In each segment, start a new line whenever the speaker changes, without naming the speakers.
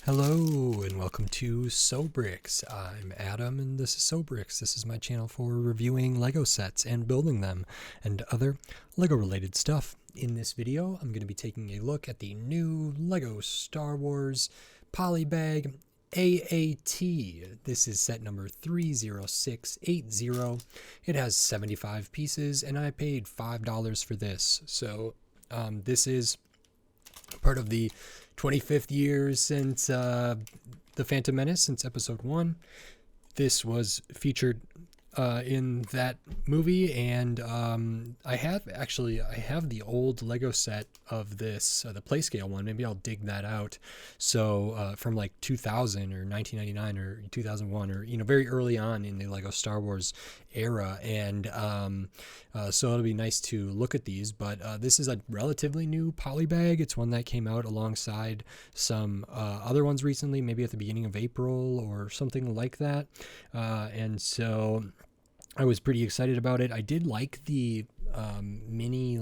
Hello and welcome to Sobrix. I'm Adam and this is Sobrix. This is my channel for reviewing Lego sets and building them and other Lego related stuff. In this video, I'm going to be taking a look at the new Lego Star Wars Polybag AAT. This is set number 30680. It has 75 pieces and I paid $5 for this. So this is part of the 25th year since The Phantom Menace, since episode 1. This was featured in that movie, and I have the old Lego set of this, the Playscale one. Maybe I'll dig that out. So from like 2000 or 1999 or 2001, or very early on in the Lego Star Wars era, and so it'll be nice to look at these. But this is a relatively new polybag. It's one that came out alongside some other ones recently, maybe at the beginning of April or something like that, and so I was pretty excited about it. I did like the mini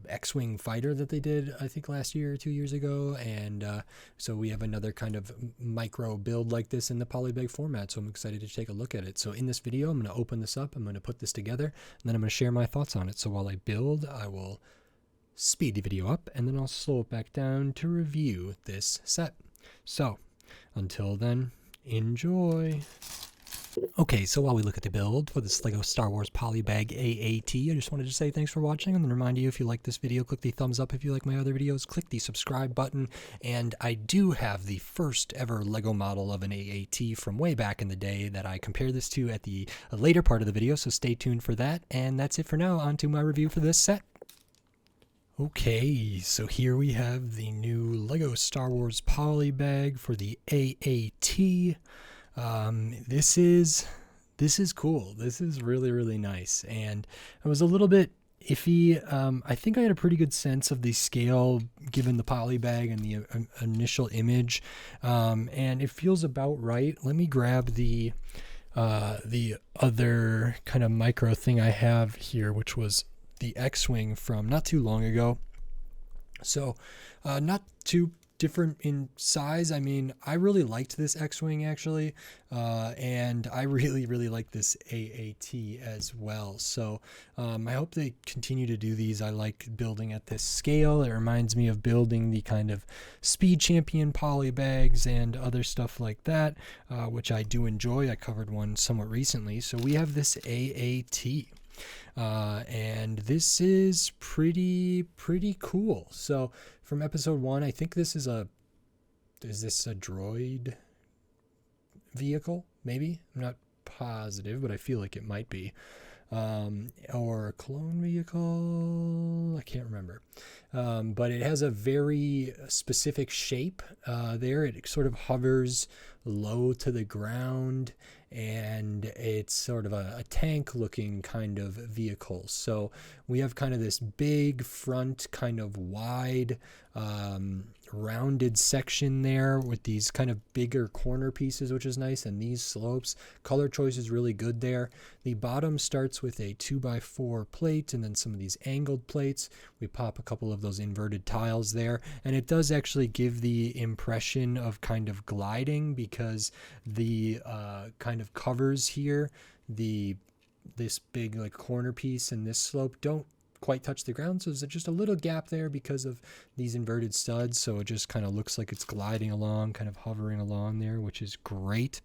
X-Wing fighter that they did, I think last year or 2 years ago, and so we have another kind of micro build like this in the polybag format, so I'm excited to take a look at it. So in this video, I'm going to open this up, I'm going to put this together, and then I'm going to share my thoughts on it. So while I build, I will speed the video up, and then I'll slow it back down to review this set. So until then, enjoy. Okay, so while we look at the build for this Lego Star Wars Polybag AAT, I just wanted to say thanks for watching and then remind you, if you like this video, click the thumbs up. If you like my other videos, click the subscribe button. And I do have the first ever Lego model of an AAT from way back in the day that I compare this to at the later part of the video, so stay tuned for that. And that's it for now. On to my review for this set. Okay, so here we have the new Lego Star Wars Polybag for the AAT. This is cool. This is really nice, and I was a little bit iffy. I think I had a pretty good sense of the scale given the polybag and the initial image, and it feels about right. Let me grab the other kind of micro thing I have here, which was the X-Wing from not too long ago. So not too different in size. I mean, I really liked this X-Wing actually, and I really like this AAT as well. So I hope they continue to do these. I like building at this scale. It reminds me of building the kind of Speed Champion polybags and other stuff like that, which I do enjoy. I covered one somewhat recently. So we have this AAT. And this is pretty cool. So from episode 1, I think this is this a droid vehicle? Maybe? I'm not positive, but I feel like it might be. Or a clone vehicle, I can't remember. But it has a very specific shape there. It sort of hovers low to the ground, and it's sort of a tank looking kind of vehicle. So we have kind of this big front, kind of wide rounded section there with these kind of bigger corner pieces, which is nice, and these slopes. Color choice is really good there. The bottom starts with a 2x4 plate and then some of these angled plates. We pop a couple of those inverted tiles there, and it does actually give the impression of kind of gliding, because the kind of covers here, this big like corner piece and this slope don't quite touch the ground, so there's just a little gap there because of these inverted studs, so it just kind of looks like it's gliding along, kind of hovering along there, which is great.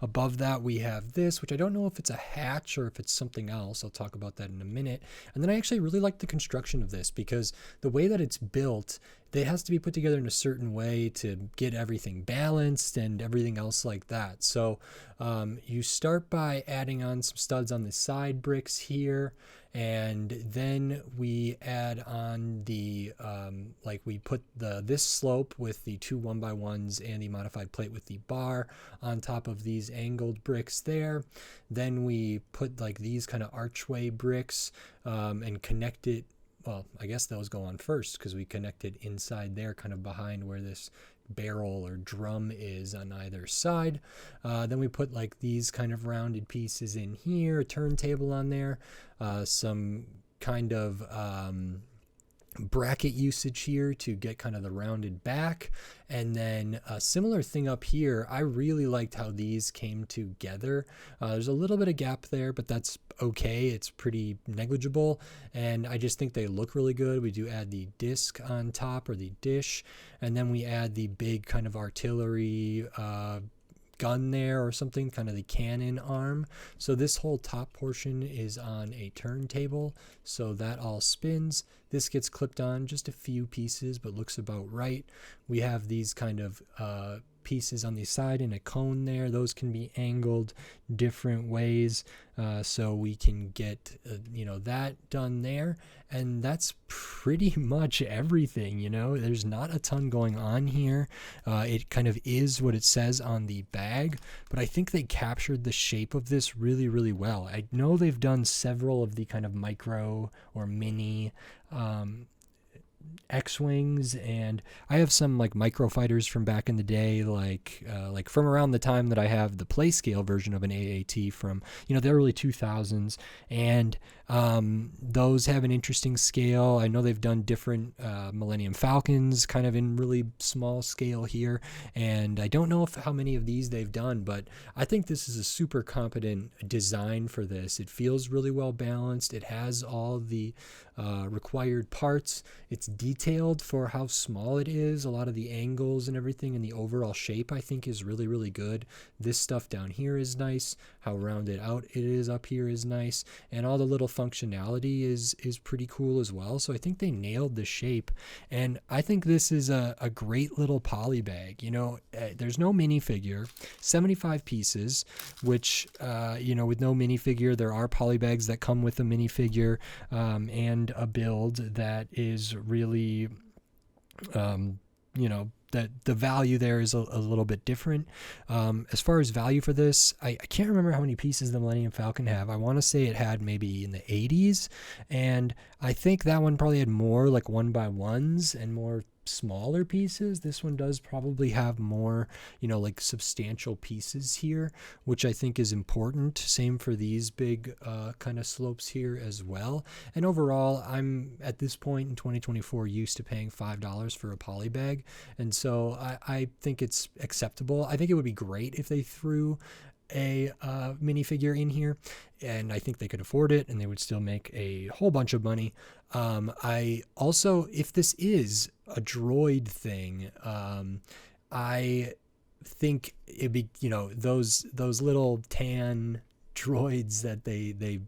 Above that we have this, which I don't know if it's a hatch or if it's something else. I'll talk about that in a minute. And then I actually really like the construction of this, because the way that it's built, it has to be put together in a certain way to get everything balanced and everything else like that. So you start by adding on some studs on the side bricks here, and then we add on the we put this slope with the two 1x1s and the modified plate with the bar on top of these angled bricks there. Then we put like these kind of archway bricks and connect it. Well, I guess those go on first because we connected inside there, kind of behind where this barrel or drum is on either side. Then we put like these kind of rounded pieces in here, a turntable on there, some kind of bracket usage here to get kind of the rounded back. And then a similar thing up here. I really liked how these came together. There's a little bit of gap there, but that's okay. It's pretty negligible, and I just think they look really good. We do add the disc on top, or the dish, and then we add the big kind of artillery gun there or something, kind of the cannon arm. So this whole top portion is on a turntable, so that all spins. This gets clipped on just a few pieces, but looks about right. We have these kind of pieces on the side in a cone there. Those can be angled different ways, so we can get that done there. And that's pretty much everything. There's not a ton going on here. It kind of is what it says on the bag, but I think they captured the shape of this really, really well. I know they've done several of the kind of micro or mini X-Wings, and I have some like micro fighters from back in the day, like from around the time that I have the play scale version of an AAT from the early 2000s, and those have an interesting scale. I know they've done different Millennium Falcons kind of in really small scale here, and I don't know how many of these they've done, but I think this is a super competent design for this. It feels really well balanced. It has all the required parts. It's detailed for how small it is. A lot of the angles and everything, and the overall shape I think is really, really good. This stuff down here is nice. How rounded out it is up here is nice, and all the little functionality is pretty cool as well. So I think they nailed the shape, and I think this is a great little poly bag. There's no minifigure, 75 pieces, which with no minifigure, there are poly bags that come with a minifigure and a build that is really that the value there is a little bit different. As far as value for this, I can't remember how many pieces the Millennium Falcon have. I want to say it had maybe in the 80s, and I think that one probably had more like 1x1s and more smaller pieces. This one does probably have more, like substantial pieces here, which I think is important. Same for these big kind of slopes here as well. And overall, I'm at this point in 2024 used to paying $5 for a poly bag, and so I think it's acceptable. I think it would be great if they threw a minifigure in here, and I think they could afford it and they would still make a whole bunch of money. I also, if this is a droid thing, I think it'd be those little tan droids that they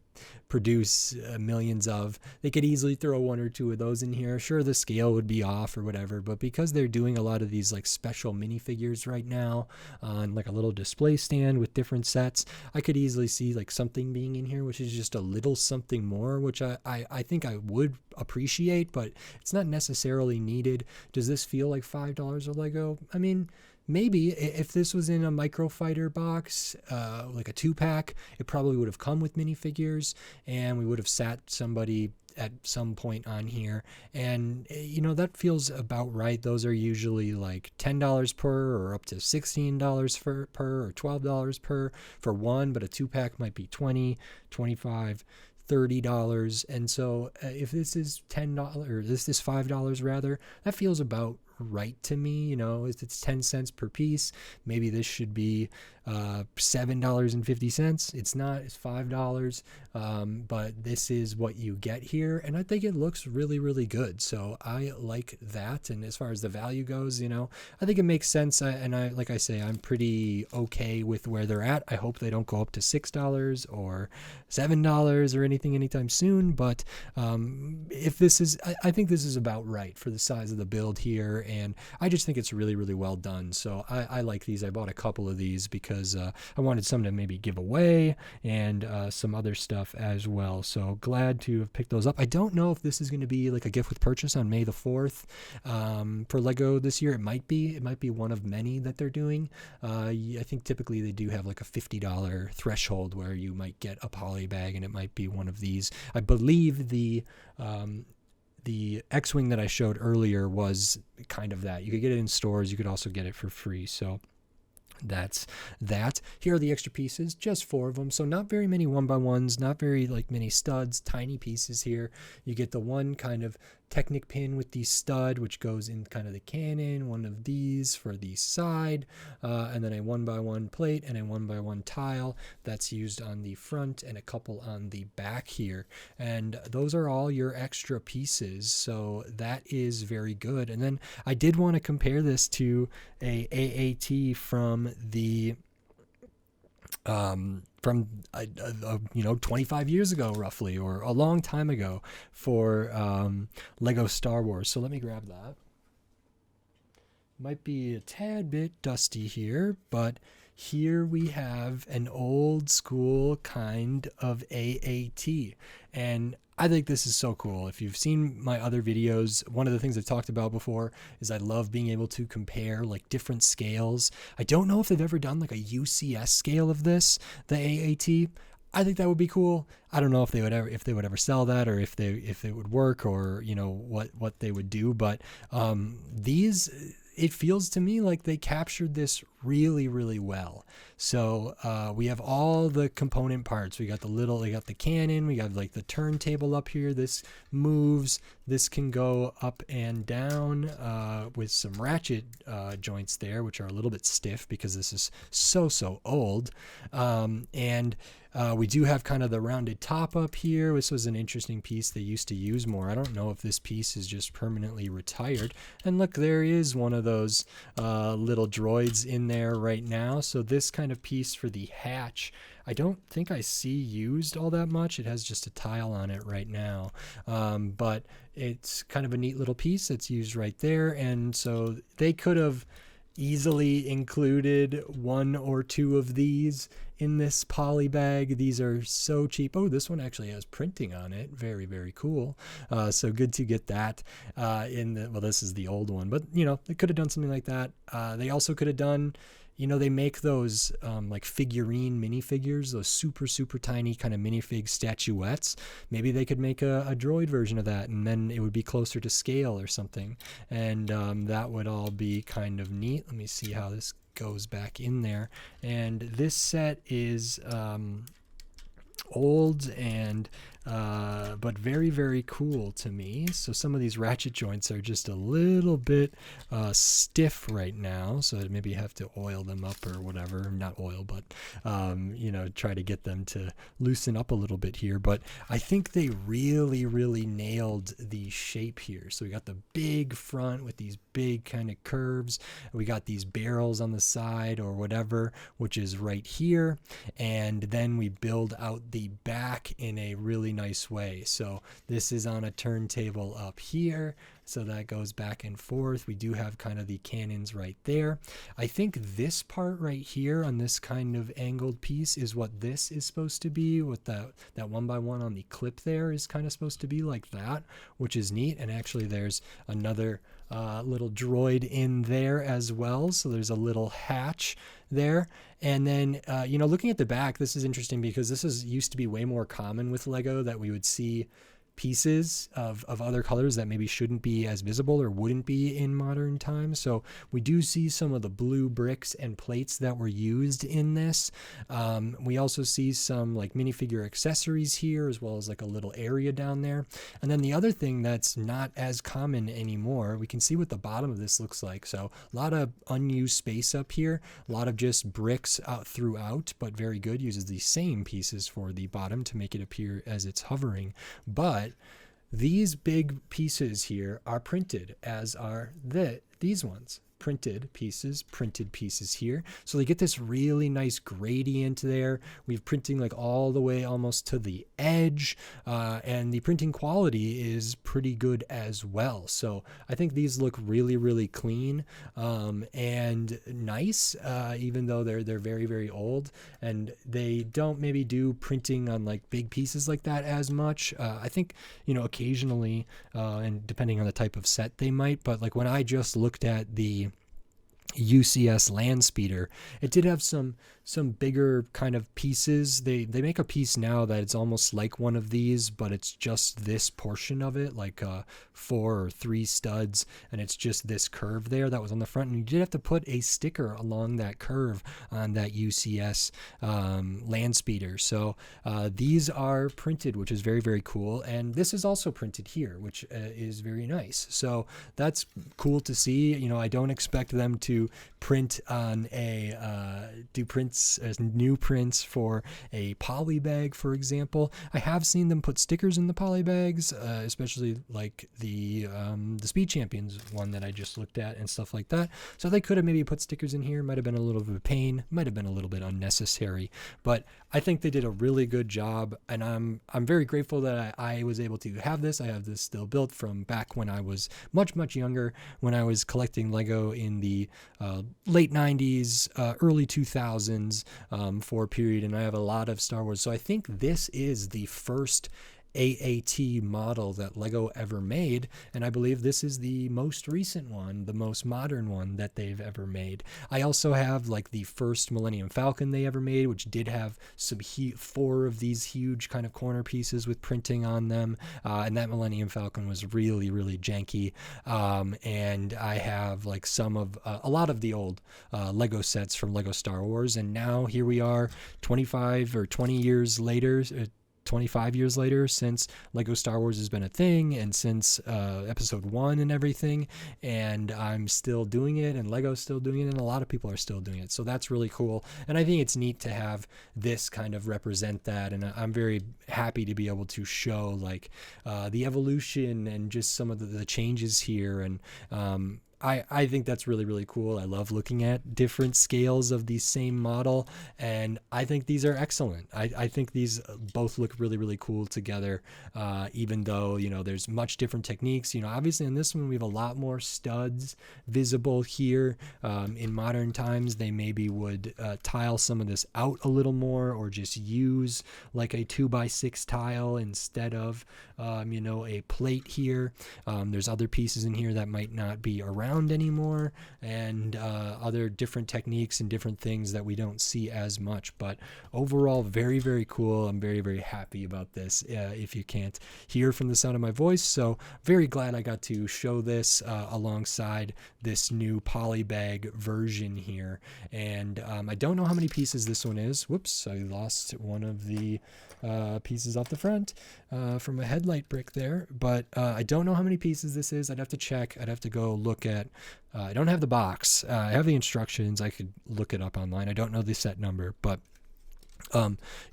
produce millions of, they could easily throw one or two of those in here. Sure, the scale would be off or whatever, but because they're doing a lot of these like special minifigures right now on like a little display stand with different sets, I could easily see like something being in here which is just a little something more, which I think I would appreciate, but it's not necessarily needed. Does this feel like $5 a Lego? I mean, maybe if this was in a microfighter box, like a 2-pack, it probably would have come with minifigures, and we would have sat somebody at some point on here, and that feels about right. Those are usually like $10 per, or up to $16 per, or $12 per for one, but a 2-pack might be $20, $25, $30. And so if this is $10, or this is $5 rather, that feels about right to me. It's 10 cents per piece. Maybe this should be $7.50. It's not. It's $5. But this is what you get here, and I think it looks really, really good. So I like that. And as far as the value goes, I think it makes sense. And like I say, I'm pretty okay with where they're at. I hope they don't go up to $6 or $7 or anything anytime soon. But if this is, I think this is about right for the size of the build here, and I just think it's really, really well done. So I like these. I bought a couple of these because I wanted some to maybe give away, and some other stuff as well. So glad to have picked those up. I don't know if this is going to be like a gift with purchase on May the 4th for Lego this year. It might be one of many that they're doing. I think typically they do have like a $50 threshold where you might get a poly bag, and it might be one of these. I believe the X-Wing that I showed earlier was kind of that. You could get it in stores. You could also get it for free. So that's that. Here are the extra pieces, just 4 of them. So not very many 1x1s, not very like many studs, tiny pieces here. You get the one kind of Technic pin with the stud, which goes in kind of the cannon, one of these for the side, and then a 1x1 plate and a 1x1 tile that's used on the front and a couple on the back here. And those are all your extra pieces, so that is very good. And then I did want to compare this to a AAT from the 25 years ago roughly, or a long time ago, for Lego Star Wars. So let me grab that. Might be a tad bit dusty here, but here we have an old school kind of AAT, and I think this is so cool. If you've seen my other videos, one of the things I've talked about before is I love being able to compare like different scales. I don't know if they've ever done like a UCS scale of this, the AAT. I think that would be cool. I don't know if they would ever sell that, or if it would work, or what they would do. But it feels to me like they captured this really, really well. So we have all the component parts. We got the cannon, we got like the turntable up here. This moves. This can go up and down with some ratchet joints there, which are a little bit stiff because this is so old. And we do have kind of the rounded top up here. This was an interesting piece they used to use more. I don't know if this piece is just permanently retired. And look, there is one of those little droids in there right now. So this kind of piece for the hatch, I don't think I see used all that much. It has just a tile on it right now. But it's kind of a neat little piece that's used right there. And so they could have easily included one or two of these in this poly bag. These are so cheap. Oh, this one actually has printing on it. Very, very cool. So good to get that well, this is the old one, but they could have done something like that. They also could have done, they make those like figurine minifigures, those super tiny kind of minifig statuettes. Maybe they could make a droid version of that, and then it would be closer to scale or something. And that would all be kind of neat. Let me see how this goes back in there. And this set is old and but very, very cool to me. So some of these ratchet joints are just a little bit stiff right now, so maybe you have to oil them up or whatever. Not oil, but try to get them to loosen up a little bit here. But I think they really, really nailed the shape here. So we got the big front with these big kind of curves. We got these barrels on the side or whatever, which is right here. And then we build out the back in a really nice way. So this is on a turntable up here, so that goes back and forth. We do have kind of the cannons right there. I think this part right here on this kind of angled piece is what this is supposed to be, with that 1x1 on the clip there is kind of supposed to be like that, which is neat. And actually there's another little droid in there as well, so there's a little hatch there. And then looking at the back, this is interesting because this used to be way more common with Lego, that we would see pieces of other colors that maybe shouldn't be as visible or wouldn't be in modern times. So we do see some of the blue bricks and plates that were used in this. We also see some like minifigure accessories here, as well as like a little area down there. And then the other thing that's not as common anymore, we can see what the bottom of this looks like. So a lot of unused space up here, a lot of just bricks out throughout, but very good. Uses the same pieces for the bottom to make it appear as it's hovering. But these big pieces here are printed, as are these ones. Printed pieces here. So they get this really nice gradient there. We've printing like all the way almost to the edge, and the printing quality is pretty good as well. So I think these look really, really clean and nice, even though they're very, very old, and they don't maybe do printing on like big pieces like that as much. I think occasionally, and depending on the type of set they might, but like when I just looked at the UCS land speeder, it did have some some bigger kind of pieces. They make a piece now that it's almost like one of these, but it's just this portion of it, like 4 or 3 studs, and it's just this curve there that was on the front, and you did have to put a sticker along that curve on that UCS land speeder. So these are printed, which is very, very cool, and this is also printed here, which is very nice. So that's cool to see. You know, I don't expect them to print on do prints as new prints for a poly bag, for example. I have seen them put stickers in the poly bags, especially like the Speed Champions one that I just looked at and stuff like that. So they could have maybe put stickers in here. Might have been a little bit of a pain, might have been a little bit unnecessary, but I think they did a really good job, and I'm very grateful that I was able to have this. I have this still built from back when I was much younger, when I was collecting Lego in the late 90s, early 2000s for a period, and I have a lot of Star Wars. So I think this is the first AAT model that Lego ever made, and I believe this is the most recent one, the most modern one that they've ever made. I also have like the first Millennium Falcon they ever made, which did have some 4 of these huge kind of corner pieces with printing on them, and that Millennium Falcon was really, really janky. And I have like some of a lot of the old Lego sets from Lego Star Wars, and now here we are 25 or 20 years later, 25 years later, since Lego Star Wars has been a thing, and since episode 1 and everything, and I'm still doing it, and Lego's still doing it, and a lot of people are still doing it. So that's really cool, and I think it's neat to have this kind of represent that, and I'm very happy to be able to show like the evolution and just some of the changes here, and I think that's really, really cool. I love looking at different scales of the same model, and I think these are excellent. I think these both look really, really cool together, even though, you know, there's much different techniques. You know, obviously in this one we have a lot more studs visible here. In modern times, they maybe would tile some of this out a little more, or just use like a 2x6 tile instead of, you know, a plate here. There's other pieces in here that might not be around anymore, and other different techniques and different things that we don't see as much, but overall very, very cool. I'm very, very happy about this, if you can't hear from the sound of my voice. So very glad I got to show this alongside this new polybag version here, and I don't know how many pieces this one is. Whoops, I lost one of the pieces off the front from a headlight brick there, but I don't know how many pieces this is. I'd have to check. I'd have to go look at I don't have the box. I have the instructions. I could look it up online. I don't know the set number, but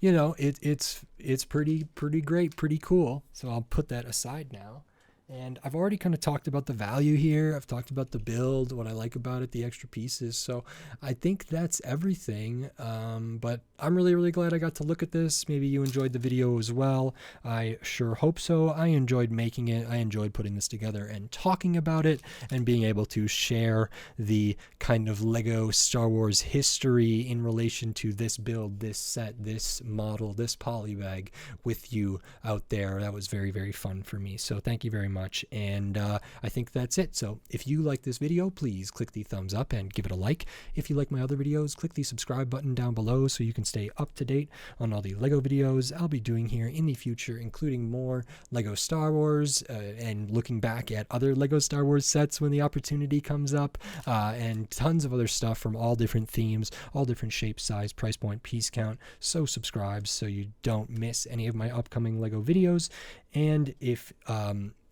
you know, it's pretty great, pretty cool. So I'll put that aside now. And I've already kind of talked about the value here. I've talked about the build, what I like about it, the extra pieces. So I think that's everything. But I'm really, really glad I got to look at this. Maybe you enjoyed the video as well. I sure hope so. I enjoyed making it. I enjoyed putting this together and talking about it, and being able to share the kind of Lego Star Wars history in relation to this build, this set, this model, this polybag with you out there. That was very, very fun for me. So thank you very much. And I think that's it. So if you like this video, please click the thumbs up and give it a like. If you like my other videos, click the subscribe button down below so you can stay up to date on all the Lego videos I'll be doing here in the future, including more Lego Star Wars and looking back at other Lego Star Wars sets when the opportunity comes up, and tons of other stuff from all different themes, all different shapes, size, price point, piece count. So subscribe so you don't miss any of my upcoming Lego videos. And if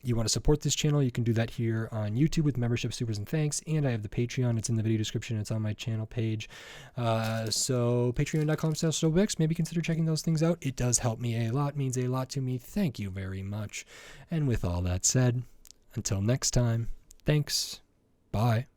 you want to support this channel, you can do that here on YouTube with membership, supers, and thanks. And I have the Patreon. It's in the video description. It's on my channel page. So patreon.com/StobeX. Maybe consider checking those things out. It does help me a lot, means a lot to me. Thank you very much. And with all that said, until next time, thanks. Bye.